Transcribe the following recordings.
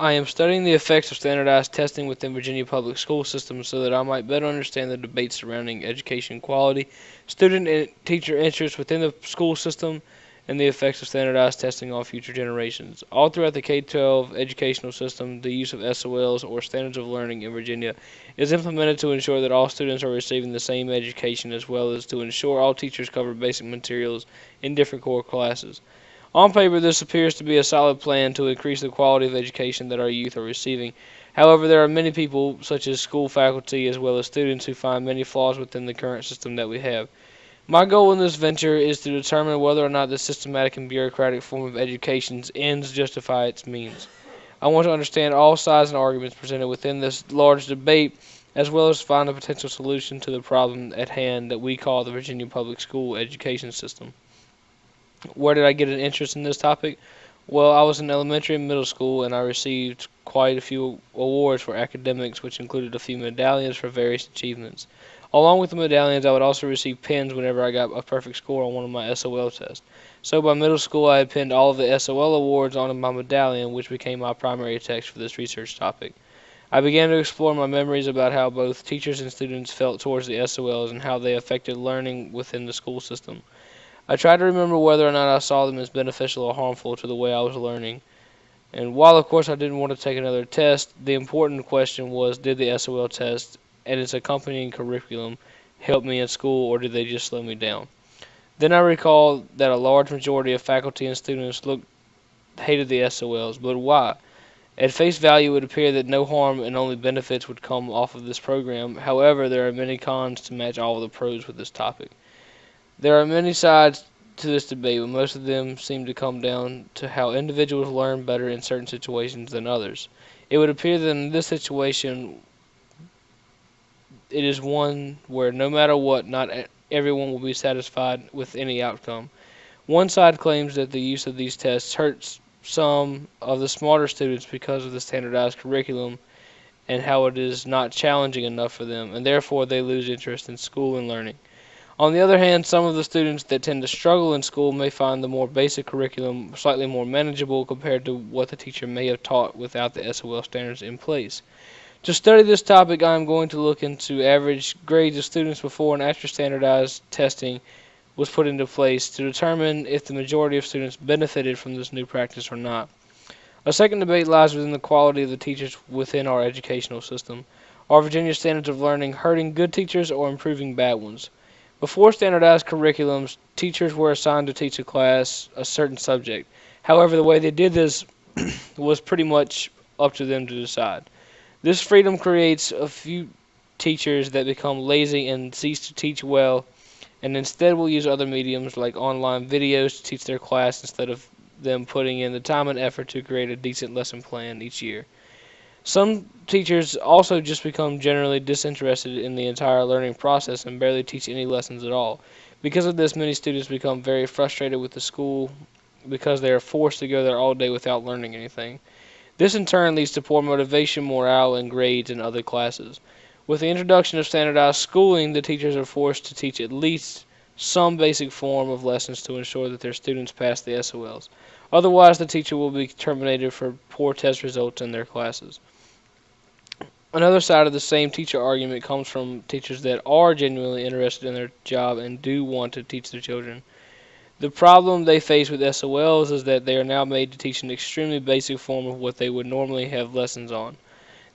I am studying the effects of standardized testing within Virginia public school systems so that I might better understand the debate surrounding education quality, student and teacher interest within the school system, and the effects of standardized testing on future generations. All throughout the K-12 educational system, the use of SOLs, or standards of learning in Virginia, is implemented to ensure that all students are receiving the same education, as well as to ensure all teachers cover basic materials in different core classes. On paper, this appears to be a solid plan to increase the quality of education that our youth are receiving. However, there are many people, such as school faculty as well as students, who find many flaws within the current system that we have. My goal in this venture is to determine whether or not the systematic and bureaucratic form of education's ends justify its means. I want to understand all sides and arguments presented within this large debate, as well as find a potential solution to the problem at hand that we call the Virginia public school education system. Where did I get an interest in this topic? Well, I was in elementary and middle school, and I received quite a few awards for academics, which included a few medallions for various achievements. Along with the medallions, I would also receive pins whenever I got a perfect score on one of my SOL tests. So by middle school, I had pinned all of the SOL awards onto my medallion, which became my primary text for this research topic. I began to explore my memories about how both teachers and students felt towards the SOLs and how they affected learning within the school system. I tried to remember whether or not I saw them as beneficial or harmful to the way I was learning. And while, of course, I didn't want to take another test, the important question was, did the SOL test and its accompanying curriculum help me in school, or did they just slow me down? Then I recalled that a large majority of faculty and students hated the SOLs, but why? At face value, it would appear that no harm and only benefits would come off of this program. However, there are many cons to match all of the pros with this topic. There are many sides to this debate, but most of them seem to come down to how individuals learn better in certain situations than others. It would appear that in this situation, it is one where no matter what, not everyone will be satisfied with any outcome. One side claims that the use of these tests hurts some of the smarter students because of the standardized curriculum and how it is not challenging enough for them, and therefore they lose interest in school and learning. On the other hand, some of the students that tend to struggle in school may find the more basic curriculum slightly more manageable compared to what the teacher may have taught without the SOL standards in place. To study this topic, I am going to look into average grades of students before and after standardized testing was put into place to determine if the majority of students benefited from this new practice or not. A second debate lies within the quality of the teachers within our educational system. Are Virginia standards of learning hurting good teachers or improving bad ones? Before standardized curriculums, teachers were assigned to teach a class a certain subject. However, the way they did this was pretty much up to them to decide. This freedom creates a few teachers that become lazy and cease to teach well, and instead will use other mediums like online videos to teach their class instead of them putting in the time and effort to create a decent lesson plan each year. Some teachers also just become generally disinterested in the entire learning process and barely teach any lessons at all. Because of this, many students become very frustrated with the school because they are forced to go there all day without learning anything. This in turn leads to poor motivation, morale, and grades in other classes. With the introduction of standardized schooling, the teachers are forced to teach at least some basic form of lessons to ensure that their students pass the SOLs. Otherwise, the teacher will be terminated for poor test results in their classes. Another side of the same teacher argument comes from teachers that are genuinely interested in their job and do want to teach their children. The problem they face with SOLs is that they are now made to teach an extremely basic form of what they would normally have lessons on.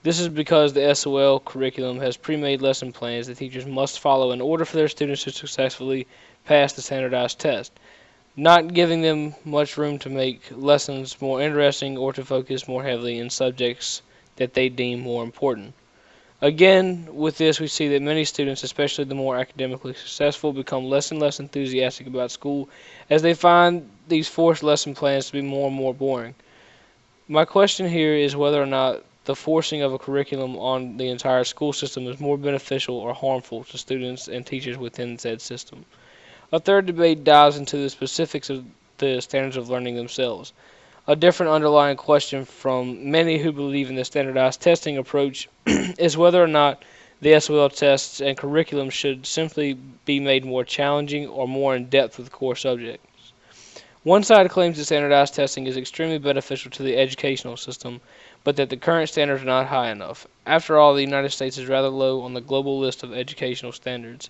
This is because the SOL curriculum has pre-made lesson plans that teachers must follow in order for their students to successfully pass the standardized test, not giving them much room to make lessons more interesting or to focus more heavily in subjects that they deem more important. Again, with this we see that many students, especially the more academically successful, become less and less enthusiastic about school as they find these forced lesson plans to be more and more boring. My question here is whether or not the forcing of a curriculum on the entire school system is more beneficial or harmful to students and teachers within said system. A third debate dives into the specifics of the standards of learning themselves. A different underlying question from many who believe in the standardized testing approach is whether or not the SOL tests and curriculum should simply be made more challenging or more in depth with core subjects. One side claims that standardized testing is extremely beneficial to the educational system, but that the current standards are not high enough. After all, the United States is rather low on the global list of educational standards.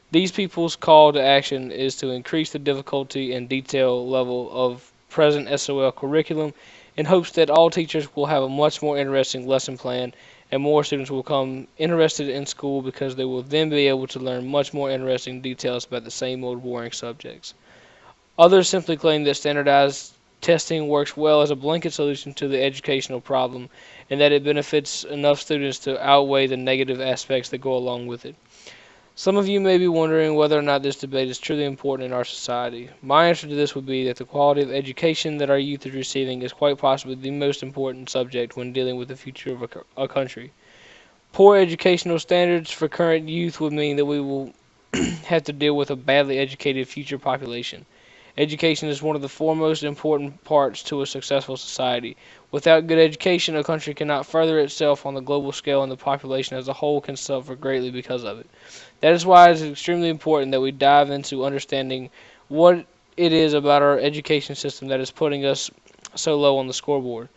These people's call to action is to increase the difficulty and detail level of present SOL curriculum in hopes that all teachers will have a much more interesting lesson plan and more students will become interested in school because they will then be able to learn much more interesting details about the same old boring subjects. Others simply claim that standardized testing works well as a blanket solution to the educational problem and that it benefits enough students to outweigh the negative aspects that go along with it. Some of you may be wondering whether or not this debate is truly important in our society. My answer to this would be that the quality of education that our youth is receiving is quite possibly the most important subject when dealing with the future of a country. Poor educational standards for current youth would mean that we will have to deal with a badly educated future population. Education is one of the foremost important parts to a successful society. Without good education, a country cannot further itself on the global scale and the population as a whole can suffer greatly because of it. That is why it is extremely important that we dive into understanding what it is about our education system that is putting us so low on the scoreboard.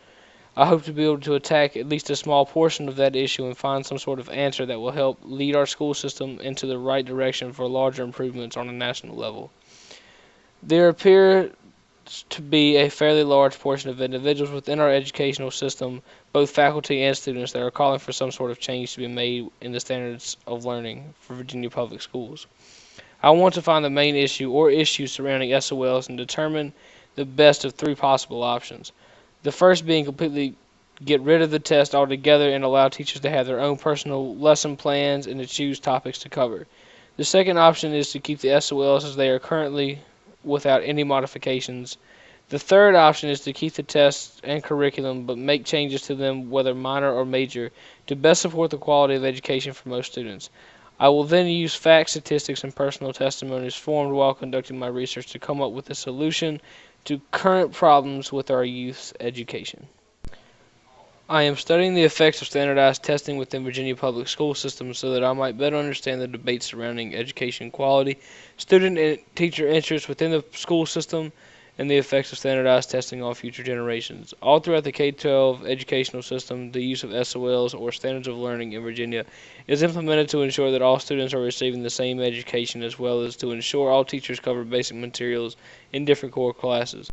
I hope to be able to attack at least a small portion of that issue and find some sort of answer that will help lead our school system into the right direction for larger improvements on a national level. There appear to be a fairly large portion of individuals within our educational system, both faculty and students, that are calling for some sort of change to be made in the standards of learning for Virginia Public Schools. I want to find the main issue or issues surrounding SOLs and determine the best of three possible options. The first being completely get rid of the test altogether and allow teachers to have their own personal lesson plans and to choose topics to cover. The second option is to keep the SOLs as they are currently without any modifications. The third option is to keep the tests and curriculum but make changes to them, whether minor or major, to best support the quality of education for most students. I will then use facts, statistics, and personal testimonies formed while conducting my research to come up with a solution to current problems with our youth's education. I am studying the effects of standardized testing within Virginia public school systems so that I might better understand the debate surrounding education quality, student and teacher interest within the school system, and the effects of standardized testing on future generations. All throughout the K-12 educational system, the use of SOLs, or standards of learning in Virginia, is implemented to ensure that all students are receiving the same education as well as to ensure all teachers cover basic materials in different core classes.